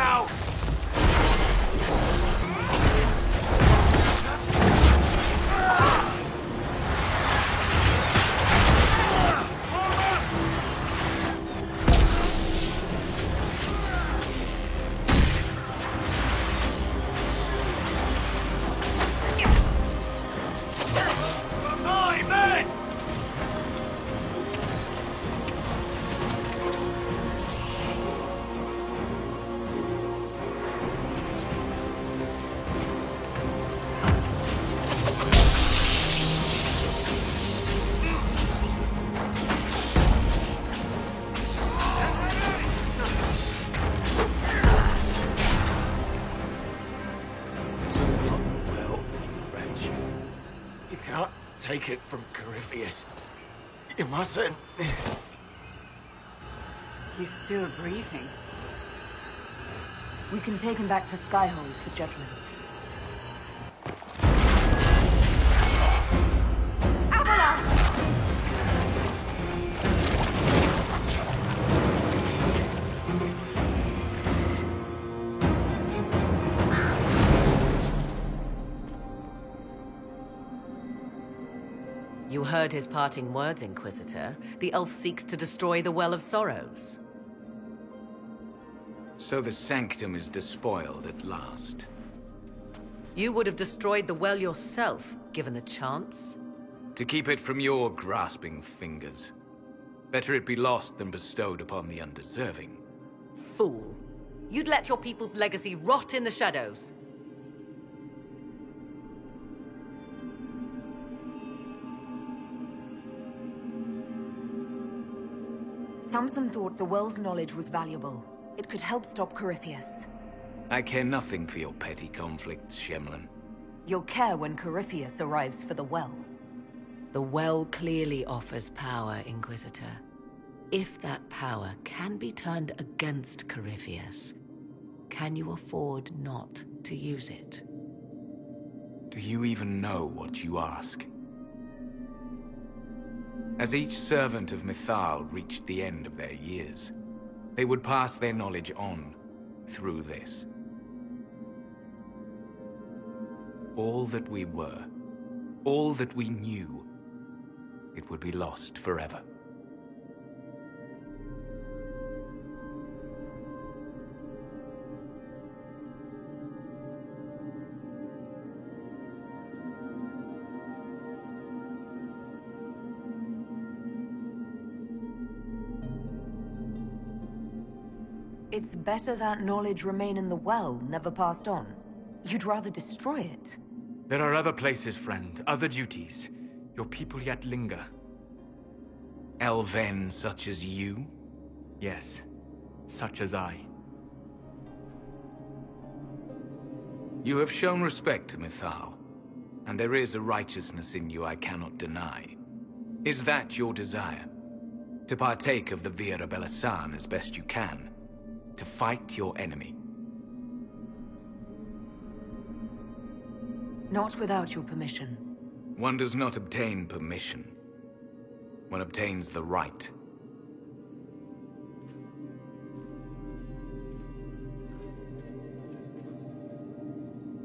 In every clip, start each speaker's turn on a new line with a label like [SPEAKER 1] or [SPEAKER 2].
[SPEAKER 1] now! Take it from Corypheus. You mustn't.
[SPEAKER 2] He's still breathing. We can take him back to Skyhold for judgment.
[SPEAKER 3] You heard his parting words, Inquisitor. The elf seeks to destroy the Well of Sorrows.
[SPEAKER 4] So the Sanctum is despoiled at last.
[SPEAKER 3] You would have destroyed the well yourself, given the chance.
[SPEAKER 4] To keep it from your grasping fingers. Better it be lost than bestowed upon the undeserving.
[SPEAKER 3] Fool. You'd let your people's legacy rot in the shadows.
[SPEAKER 2] Samson thought the well's knowledge was valuable. It could help stop Corypheus.
[SPEAKER 4] I care nothing for your petty conflicts, Shemlin.
[SPEAKER 2] You'll care when Corypheus arrives for the well.
[SPEAKER 3] The well clearly offers power, Inquisitor. If that power can be turned against Corypheus, can you afford not to use it?
[SPEAKER 4] Do you even know what you ask? As each servant of Mythal reached the end of their years, they would pass their knowledge on through this. All that we were, all that we knew, it would be lost forever.
[SPEAKER 2] It's better that knowledge remain in the well, never passed on. You'd rather destroy it.
[SPEAKER 1] There are other places, friend, other duties. Your people yet linger.
[SPEAKER 4] Elven such as you?
[SPEAKER 1] Yes, such as I.
[SPEAKER 4] You have shown respect to Mythal, and there is a righteousness in you I cannot deny. Is that your desire? To partake of the Vira Belisan as best you can? To fight your enemy?
[SPEAKER 2] Not without your permission.
[SPEAKER 4] One does not obtain permission. One obtains the right.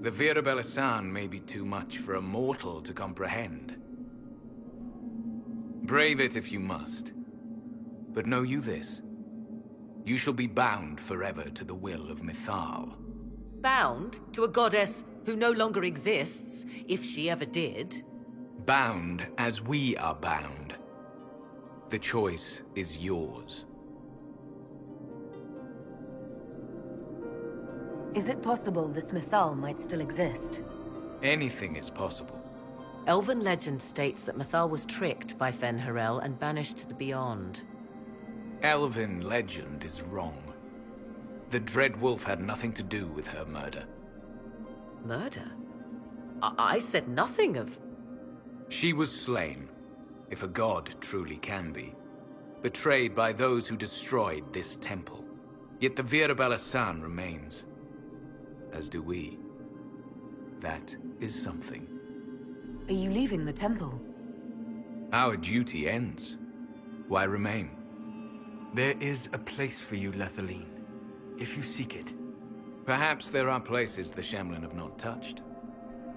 [SPEAKER 4] The Vira Belisan may be too much for a mortal to comprehend. Brave it if you must. But know you this. You shall be bound forever to the will of Mythal.
[SPEAKER 3] Bound to a goddess who no longer exists, if she ever did.
[SPEAKER 4] Bound as we are bound. The choice is yours.
[SPEAKER 2] Is it possible this Mythal might still exist?
[SPEAKER 4] Anything is possible.
[SPEAKER 3] Elven legend states that Mythal was tricked by Fen'Harel and banished to the Beyond.
[SPEAKER 4] Elven legend is wrong. The Dreadwolf had nothing to do with her murder.
[SPEAKER 3] Murder? I said nothing of...
[SPEAKER 4] She was slain, if a god truly can be. Betrayed by those who destroyed this temple. Yet the Vira Belisan remains. As do we. That is something.
[SPEAKER 2] Are you leaving the temple?
[SPEAKER 4] Our duty ends. Why remain?
[SPEAKER 1] There is a place for you, Lethaline, if you seek it.
[SPEAKER 4] Perhaps there are places the Shamlen have not touched.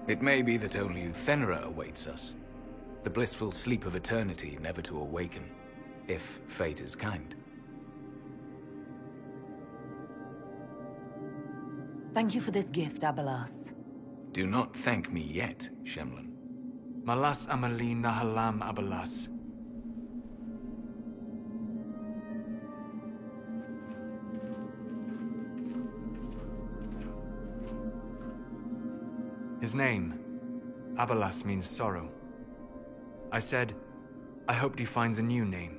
[SPEAKER 4] It may be that only Uthenra awaits us. The blissful sleep of eternity, never to awaken, if fate is kind.
[SPEAKER 2] Thank you for this gift, Abelas.
[SPEAKER 4] Do not thank me yet, Shamlen.
[SPEAKER 1] Malas Amali Nahalam Abalas. His name, Abalas, means sorrow. I said, I hoped he finds a new name.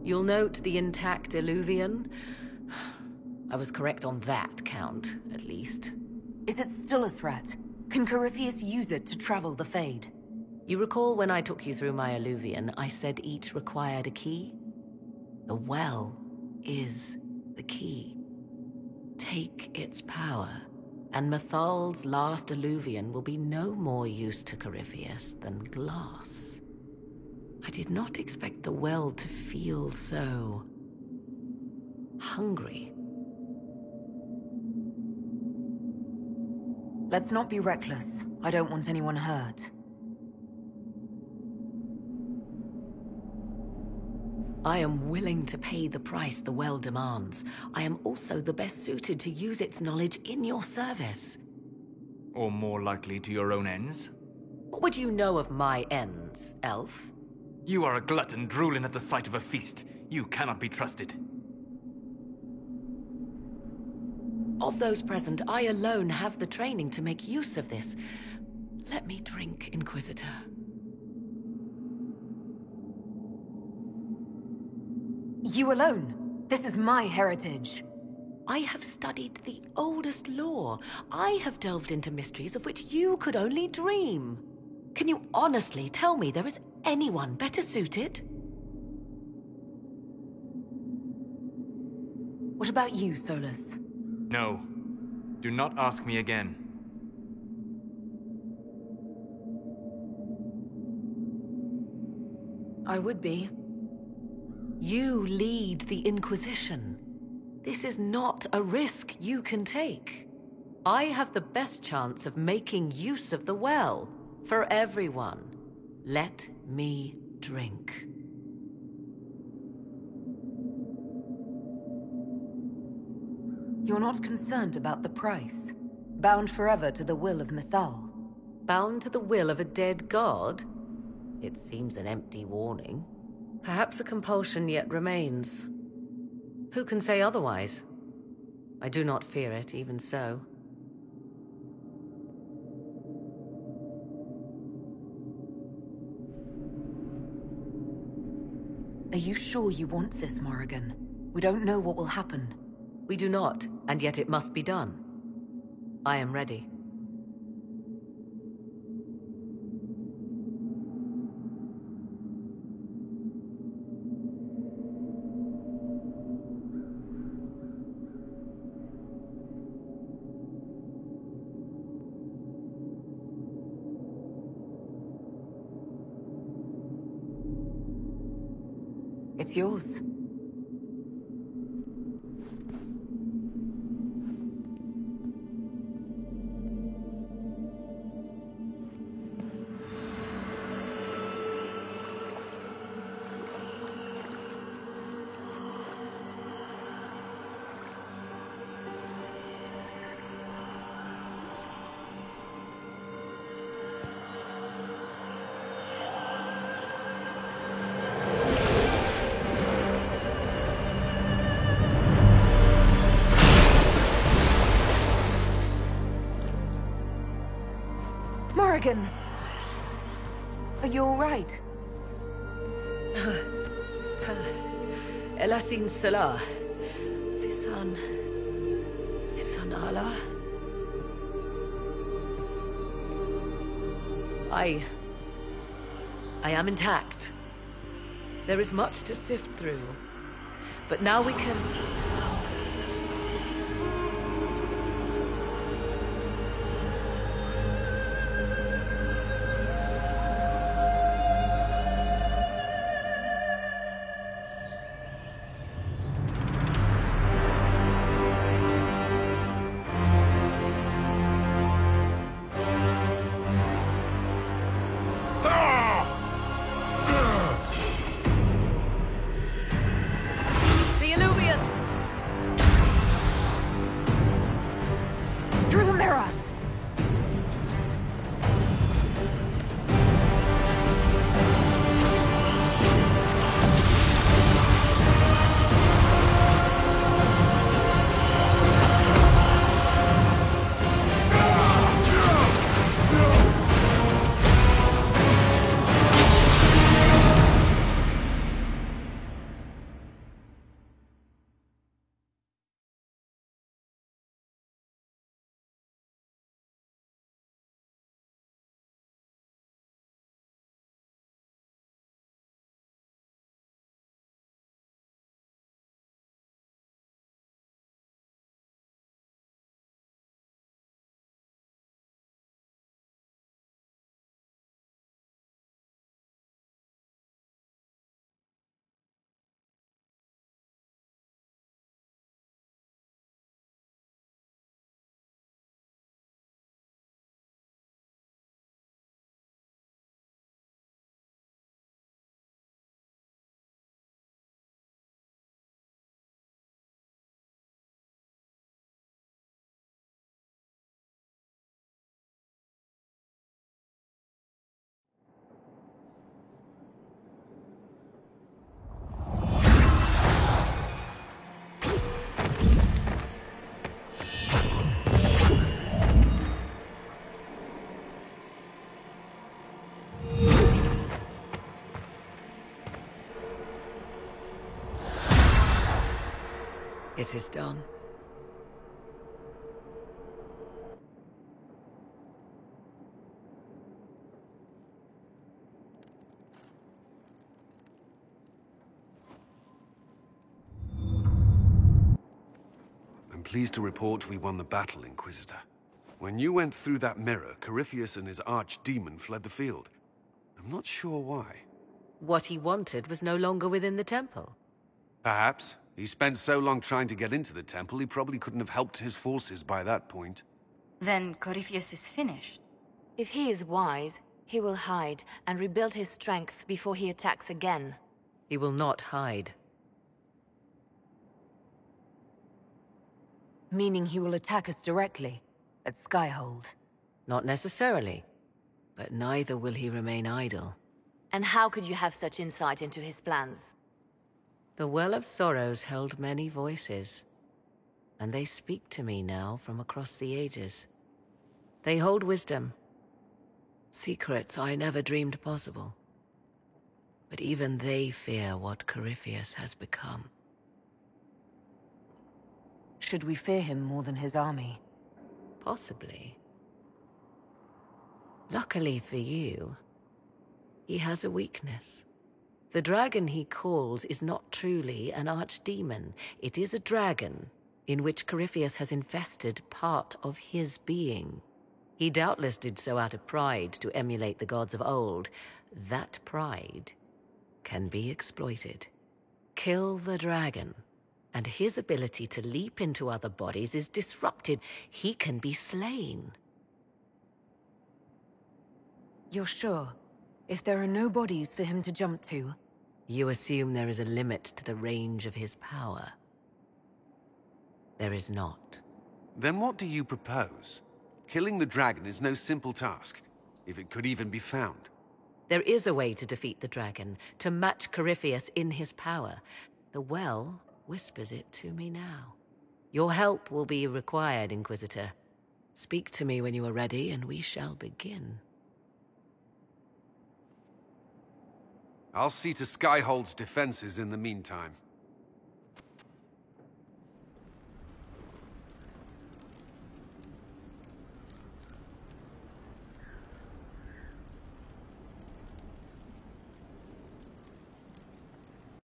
[SPEAKER 3] You'll note the intact Illuvian. I was correct on that count, at least.
[SPEAKER 2] Is it still a threat? Can Corypheus use it to travel the Fade?
[SPEAKER 3] You recall when I took you through my Illuvian, I said each required a key? The well is the key. Take its power, and Mythal's last Illuvian will be no more use to Corypheus than glass. I did not expect the well to feel so hungry.
[SPEAKER 2] Let's not be reckless. I don't want anyone hurt.
[SPEAKER 3] I am willing to pay the price the well demands. I am also the best suited to use its knowledge in your service.
[SPEAKER 1] Or more likely to your own ends?
[SPEAKER 3] What would you know of my ends, elf?
[SPEAKER 1] You are a glutton drooling at the sight of a feast. You cannot be trusted.
[SPEAKER 3] Of those present, I alone have the training to make use of this. Let me drink, Inquisitor.
[SPEAKER 2] You alone? This is my heritage.
[SPEAKER 3] I have studied the oldest lore. I have delved into mysteries of which you could only dream. Can you honestly tell me there is anyone better suited?
[SPEAKER 2] What about you, Solas?
[SPEAKER 1] No. Do not ask me again.
[SPEAKER 2] I would be.
[SPEAKER 3] You lead the Inquisition. This is not a risk you can take. I have the best chance of making use of the well for everyone. Let me drink.
[SPEAKER 2] You're not concerned about the price? Bound forever to the will of Mythal?
[SPEAKER 3] Bound to the will of a dead god? It seems an empty warning. Perhaps a compulsion yet remains. Who can say otherwise? I do not fear it, even so.
[SPEAKER 2] Are you sure you want this, Morrigan? We don't know what will happen.
[SPEAKER 3] We do not, and yet it must be done. I am ready.
[SPEAKER 2] It's yours. Morrigan! Are you all right?
[SPEAKER 3] Elasin Salah. Visan Allah. I am intact. There is much to sift through. But now we can... It is done.
[SPEAKER 5] I'm pleased to report we won the battle, Inquisitor. When you went through that mirror, Corypheus and his archdemon fled the field. I'm not sure why.
[SPEAKER 3] What he wanted was no longer within the temple.
[SPEAKER 5] Perhaps. He spent so long trying to get into the temple, he probably couldn't have helped his forces by that point.
[SPEAKER 6] Then Corypheus is finished.
[SPEAKER 2] If he is wise, he will hide and rebuild his strength before he attacks again.
[SPEAKER 3] He will not hide.
[SPEAKER 2] Meaning he will attack us directly, at Skyhold.
[SPEAKER 3] Not necessarily. But neither will he remain idle.
[SPEAKER 2] And how could you have such insight into his plans?
[SPEAKER 3] The Well of Sorrows held many voices, and they speak to me now from across the ages. They hold wisdom. Secrets I never dreamed possible. But even they fear what Corypheus has become.
[SPEAKER 2] Should we fear him more than his army?
[SPEAKER 3] Possibly. Luckily for you, he has a weakness. The dragon he calls is not truly an archdemon. It is a dragon in which Corypheus has infested part of his being. He doubtless did so out of pride to emulate the gods of old. That pride can be exploited. Kill the dragon, and his ability to leap into other bodies is disrupted. He can be slain.
[SPEAKER 2] You're sure? If there are no bodies for him to jump to?
[SPEAKER 3] You assume there is a limit to the range of his power. There is not.
[SPEAKER 5] Then what do you propose? Killing the dragon is no simple task, if it could even be found.
[SPEAKER 3] There is a way to defeat the dragon, to match Corypheus in his power. The Well whispers it to me now. Your help will be required, Inquisitor. Speak to me when you are ready, and we shall begin.
[SPEAKER 5] I'll see to Skyhold's defenses in the meantime.